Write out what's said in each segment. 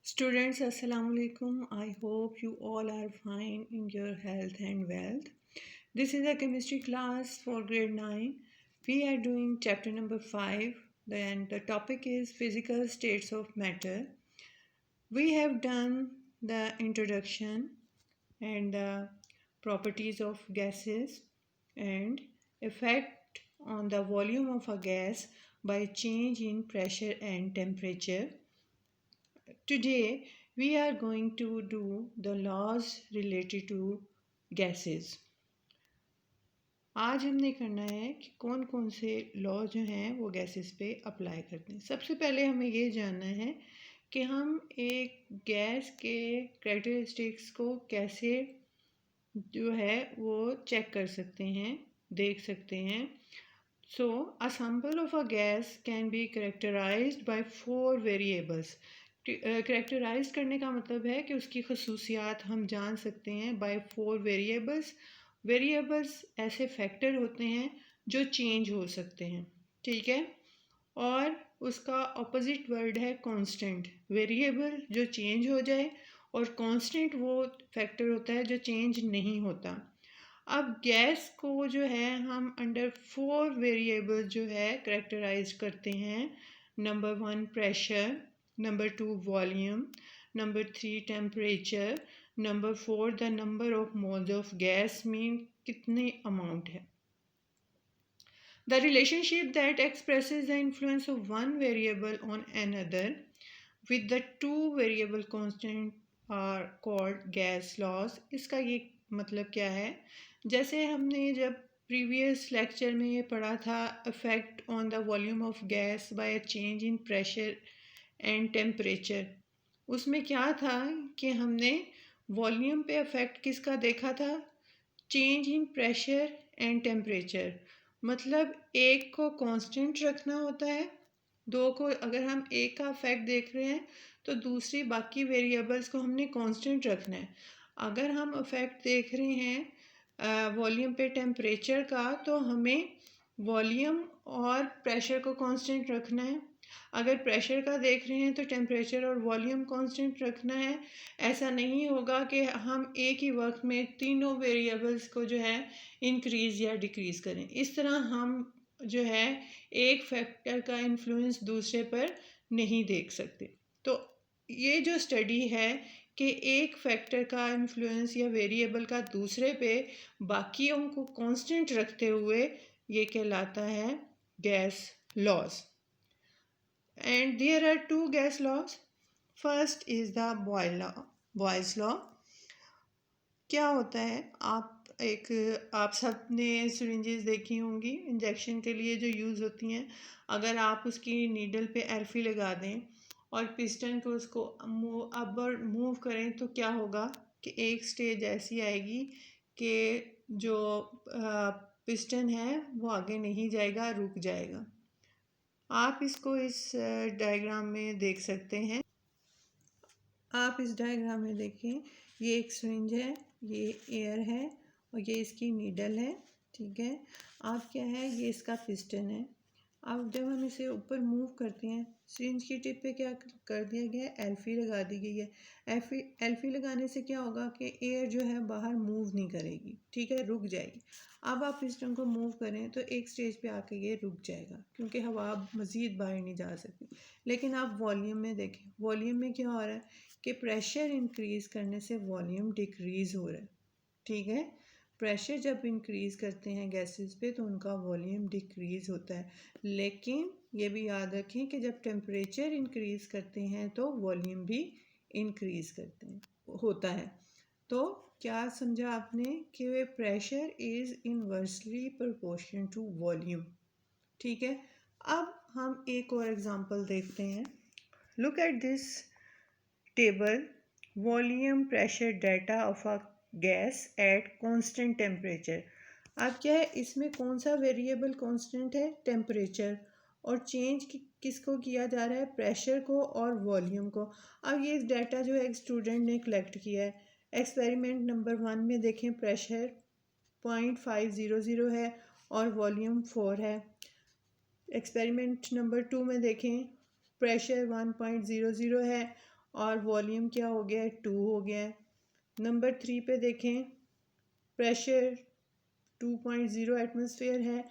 Students, Assalamu alaikum. I hope you all are fine in your health and wealth. This is a chemistry class for grade 9. We are doing chapter number 5. Then the topic is physical states of matter. We have done the introduction and the properties of gases and effect on the volume of a gas by change in pressure and temperature. Today, we are going to do the laws related to gases. आज हमने करना है कि कौन कौन से law जो हैं वो गैसेस पे अप्लाई करते हैं। सबसे पहले हमें ये जानना है कि हम एक गैस के कैरेक्टरिस्टिक्स को कैसे जो है वो चेक कर सकते हैं, देख सकते हैं। So, a sample of a gas can be characterized by 4 variables. Characterize करने का मतलब है कि उसकी खसूसियात हम जान सकते हैं by 4 variables. Variables ऐसे फैक्टर होते हैं जो चेंज हो सकते हैं, ठीक है। और उसका ऑपोजिट वर्ड है कांस्टेंट। वेरिएबल जो चेंज हो जाए और कांस्टेंट वो फैक्टर होता है जो चेंज नहीं होता। अब गैस को जो है हम अंडर 4 वेरिएबल जो है करेक्टराइज करते हैं। Number 1 pressure, number 2 volume, number 3 temperature, number 4 the number of moles of gas mean कितने अमाउंट है। The relationship that expresses the influence of one variable on another with the two variable constant are called gas laws. इसका ये मतलब क्या है, जैसे हमने जब प्रीवियस लेक्चर में ये पढ़ा था effect on the volume of gas by a change in pressure and temperature, उसमें क्या था कि हमने वॉल्यूम पे इफेक्ट किसका देखा था, change in pressure and temperature. मतलब एक को कांस्टेंट रखना होता है, दो को अगर हम एक का इफेक्ट देख रहे हैं तो दूसरी बाकी वेरिएबल्स को हमने कांस्टेंट रखना है। अगर हम इफेक्ट देख रहे हैं वॉल्यूम पे टेम्परेचर का तो हमें वॉल्यूम और प्रेशर को कांस्टेंट रखना है। अगर प्रेशर का देख रहे हैं तो टेम्परेचर और वॉल्यूम कांस्टेंट रखना है। ऐसा नहीं होगा कि हम एक ही वक्त में तीनों वेरिएबल्स को जो है इंक्रीज़ या डिक्रीज़ करें। इस तरह हम जो है एक फैक्टर का इन्फ्लुएंस दूसरे पर नहीं देख सकते। तो ये जो स्टडी है कि एक फैक्टर का इन्फ्लुएंस या वेरिएबल का दूसरे पे बाकियों को कांस्टेंट रखते हुए ये कहलाता है gas laws. And there are two gas laws. First is the Boyle's law. क्या होता है, आप सब ने सिरिंजेस देखी होंगी इंजेक्शन के लिए जो यूज़ होती हैं। अगर आप उसकी नीडल पे एरफी लगा दें और पिस्टन को उसको अपवर्ड मूव करें तो क्या होगा कि एक स्टेज ऐसी आएगी कि जो पिस्टन है वो आगे नहीं जाएगा, रुक जाएगा। आप इसको इस डायग्राम में देख सकते हैं। आप इस डायग्राम में देखें, ये एक सिरिंज है, ये एयर है और ये इसकी नीडल है, ठीक है। आप क्या है, ये इसका पिस्टन है। अब जब हम इसे ऊपर मूव करते हैं, सिरिंज की टिप पे क्या कर दिया गया है, एल्फी लगा दी गई है। एल्फी लगाने से क्या होगा कि एयर जो है बाहर मूव नहीं करेगी, ठीक है, रुक जाएगी। अब आप पिस्टन को मूव करें तो एक स्टेज पे आके ये रुक जाएगा क्योंकि हवा मज़ीद बाहर नहीं जा सकती। लेकिन आप वॉल्यूम में देखें, वॉल्यूम में क्या हो रहा है कि प्रेशर इंक्रीज़ करने से वॉल्यूम डिक्रीज़ हो रहा है, ठीक है। प्रेशर जब इंक्रीज़ करते हैं गैसेस पे तो उनका वॉल्यूम डिक्रीज़ होता है। लेकिन ये भी याद रखें कि जब टेम्परेचर इंक्रीज़ करते हैं तो वॉल्यूम भी इंक्रीज़ करते हैं होता है। तो क्या समझा आपने कि pressure is inversely proportion to volume, ठीक है। अब हम एक और एग्जांपल देखते हैं। Look at this table, volume pressure data of a gas at constant temperature. अब क्या है, इसमें कौन सा वेरिएबल कांस्टेंट है, टेम्परेचर, और चेंज किसको किया जा रहा है, प्रेशर को और वॉल्यूम को। अब ये डाटा जो है एक स्टूडेंट ने कलेक्ट किया है। एक्सपेरिमेंट नंबर 1 में देखें प्रेशर 0.500 है और वॉल्यूम 4 है। एक्सपेरिमेंट नंबर 2 में देखें प्रेशर 1.00 है और वॉल्यूम क्या हो गया है, 2 हो गया है। नंबर 3 पे देखें, प्रेशर 2.0 एटमॉस्फेयर है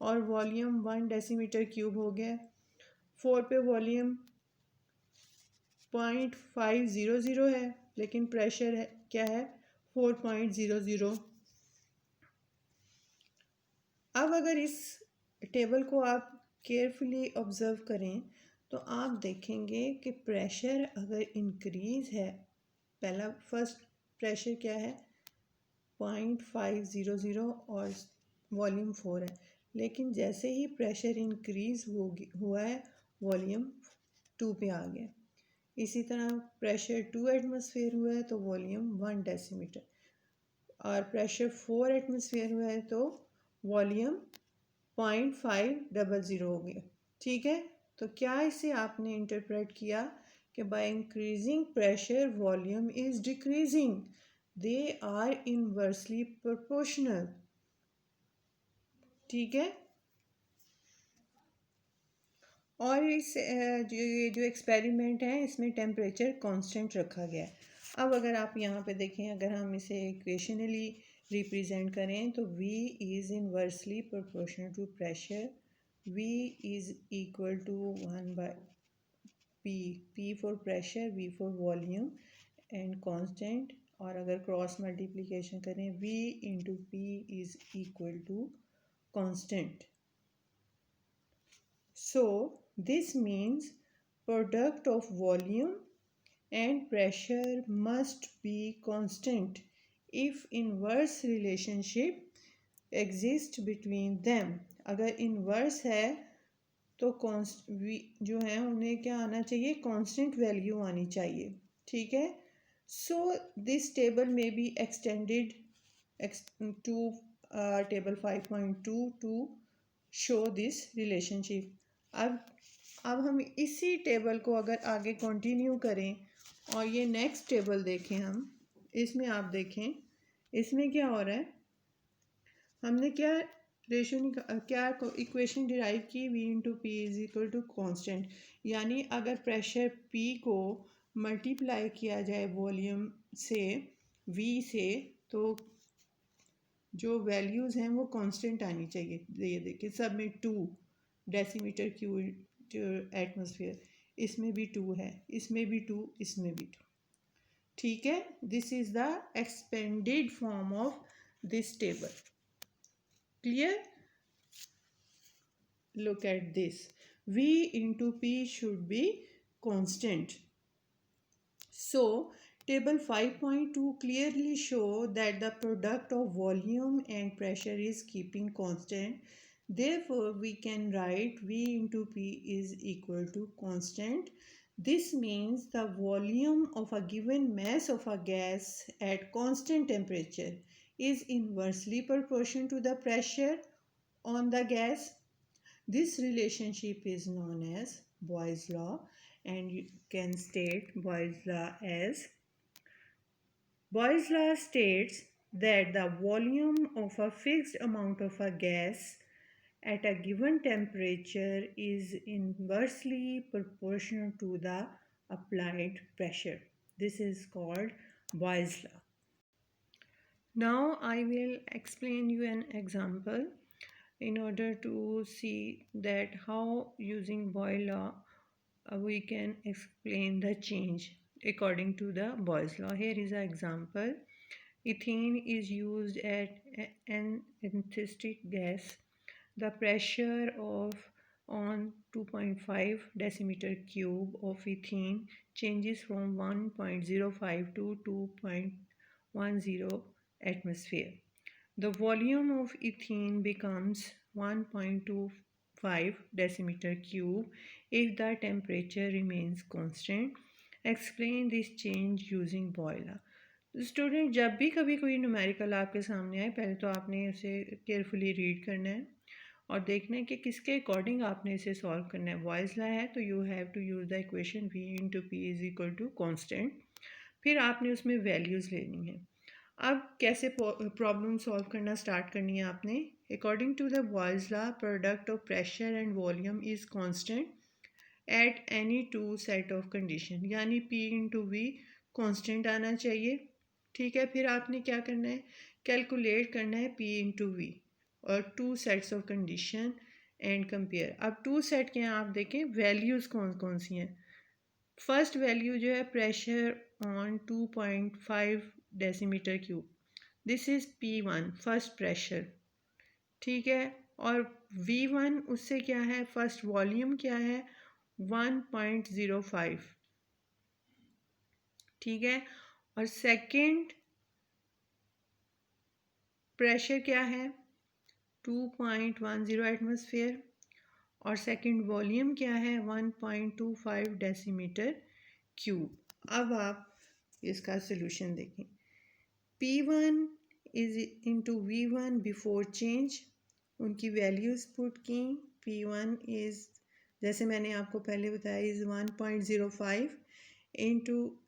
और वॉल्यूम 1 डेसीमीटर क्यूब हो गया है। 4 पे वॉल्यूम 0.500 है लेकिन प्रेशर है क्या है, 4.00। अब अगर इस टेबल को आप केयरफुली ऑब्ज़र्व करें तो आप देखेंगे कि प्रेशर अगर इंक्रीज़ है, पहला फर्स्ट प्रेशर क्या है 0.500 और वॉल्यूम 4 है, लेकिन जैसे ही प्रेशर इंक्रीज़ हुआ है वॉल्यूम 2 पे आ गया। इसी तरह प्रेशर 2 एटमॉस्फेयर हुआ है तो वॉल्यूम 1 डेसीमीटर, और प्रेशर 4 एटमॉस्फेयर हुआ है तो वॉल्यूम 0.500 हो गया। ठीक है, तो क्या इसे आपने इंटरप्रेट किया कि by increasing pressure volume is decreasing, they are inversely proportional. ठीक है, और इस जो एक्सपेरिमेंट है इसमें टेम्परेचर कांस्टेंट रखा गया है। अब अगर आप यहाँ पे देखें, अगर हम इसे इक्वेशनली रिप्रेजेंट करें तो V is inversely proportional to pressure, V is equal to 1/P, P for pressure, V for volume and constant, और अगर क्रॉस मल्टीप्लिकेशन करें V into P is equal to constant. So this means product of volume and pressure must be constant if inverse relationship exists between them। अगर inverse है तो जो है उन्हें क्या आना चाहिए, constant value आनी चाहिए। ठीक है, so this table may be extended to table 5.2 to show this relationship। अब हम इसी टेबल को अगर आगे कंटिन्यू करें और ये नेक्स्ट टेबल देखें हम, इसमें आप देखें इसमें क्या हो रहा है, हमने क्या रेशो क्या इक्वेशन डिराइव की, V into P is equal to constant, यानी अगर प्रेशर P को मल्टीप्लाई किया जाए वॉल्यूम से V से तो जो वैल्यूज़ हैं वो कांस्टेंट आनी चाहिए। ये देखिए सब में 2 डेसीमीटर क्यूब एटमॉस्फेयर, इसमें भी 2 है, इसमें भी 2, इसमें भी 2। ठीक है, this is the expanded form of this table. Clear, look at this, V into P should be constant। So table 5.2 clearly show that the product of volume and pressure is keeping constant. Therefore, we can write V into P is equal to constant. This means the volume of a given mass of a gas at constant temperature is inversely proportional to the pressure on the gas. This relationship is known as Boyle's law, and you can state Boyle's law as, Boyle's law states that the volume of a fixed amount of a gas at a given temperature is inversely proportional to the applied pressure. This is called Boyle's law. Now I will explain you an example in order to see that how using Boyle law we can explain the change according to the Boyle's law. Here is an example. Ethene is used as an anesthetic gas. The pressure of on 2.5 decimeter cube of ethene changes from 1.05 to 2.10 atmosphere. The volume of ethene becomes 1.25 decimeter cube if the temperature remains constant. Explain this change using Boyle। Student जब भी कभी कोई numerical आपके सामने आए, पहले तो आपने उसे केयरफुली रीड करना है और देखना है कि किसके अकॉर्डिंग आपने इसे सॉल्व करना है। बॉयल्स लॉ है तो you have to use the equation V into P is equal to constant, फिर आपने उसमें वैल्यूज़ लेनी है। अब कैसे प्रॉब्लम सॉल्व करना स्टार्ट करनी है आपने, according to the Boyle's law product of pressure and volume is constant at any two set of condition, यानी P इंटू वी कॉन्स्टेंट आना चाहिए। ठीक है, फिर आपने क्या करना है, कैलकुलेट करना है P इंटू वी और two sets of condition and compare. अब टू सेट के हैं, आप देखें वैल्यूज़ कौन कौन सी हैं। फर्स्ट वैल्यू जो है pressure on 2.5 decimetre cube, this is P1 first pressure. ठीक है, और V1 उससे क्या है, फर्स्ट वॉल्यूम क्या है 1.05। ठीक है, और सेकंड प्रेशर क्या है 2.10 एटमॉस्फेयर, और सेकंड वॉल्यूम क्या है 1.25 डेसीमीटर क्यूब। अब आप इसका सलूशन देखें। P1 is into V1 before change, उनकी वैल्यूज़ पुट की। P1 इज़, जैसे मैंने आपको पहले बताया, इज़ 1.05 इंटू,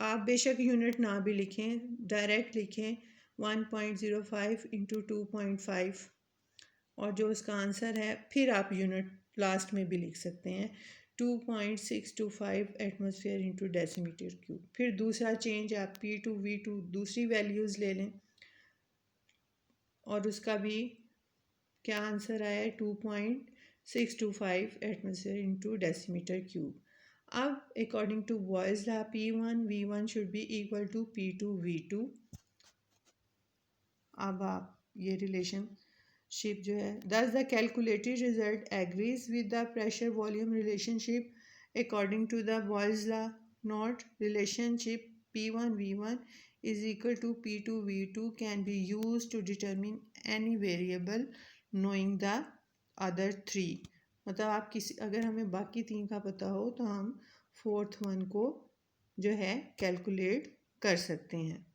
आप बेशक यूनिट ना भी लिखें, डायरेक्ट लिखें 1.05 इंटू 2.5, और जो उसका आंसर है फिर आप यूनिट लास्ट में भी लिख सकते हैं 2.625 एटमॉस्फेयर इंटू डेसीमीटर क्यूब। फिर दूसरा चेंज आप P2 V2 दूसरी वैल्यूज़ ले लें और उसका भी क्या आंसर आया है 2.625 एटमॉस्फेयर इंटू डेसीमीटर क्यूब। अब according to Boyle's law P1 V1 should be equal to P2 V2। अब आप ये रिलेशनशिप जो है, does the calculated result agrees with the pressure volume relationship according to the Boyle's law not relationship P1 V1 is equal to P2 V2 can be used to determine any variable knowing the other three। मतलब आप किसी, अगर हमें बाकी तीन का पता हो तो हम फोर्थ वन को जो है कैलकुलेट कर सकते हैं।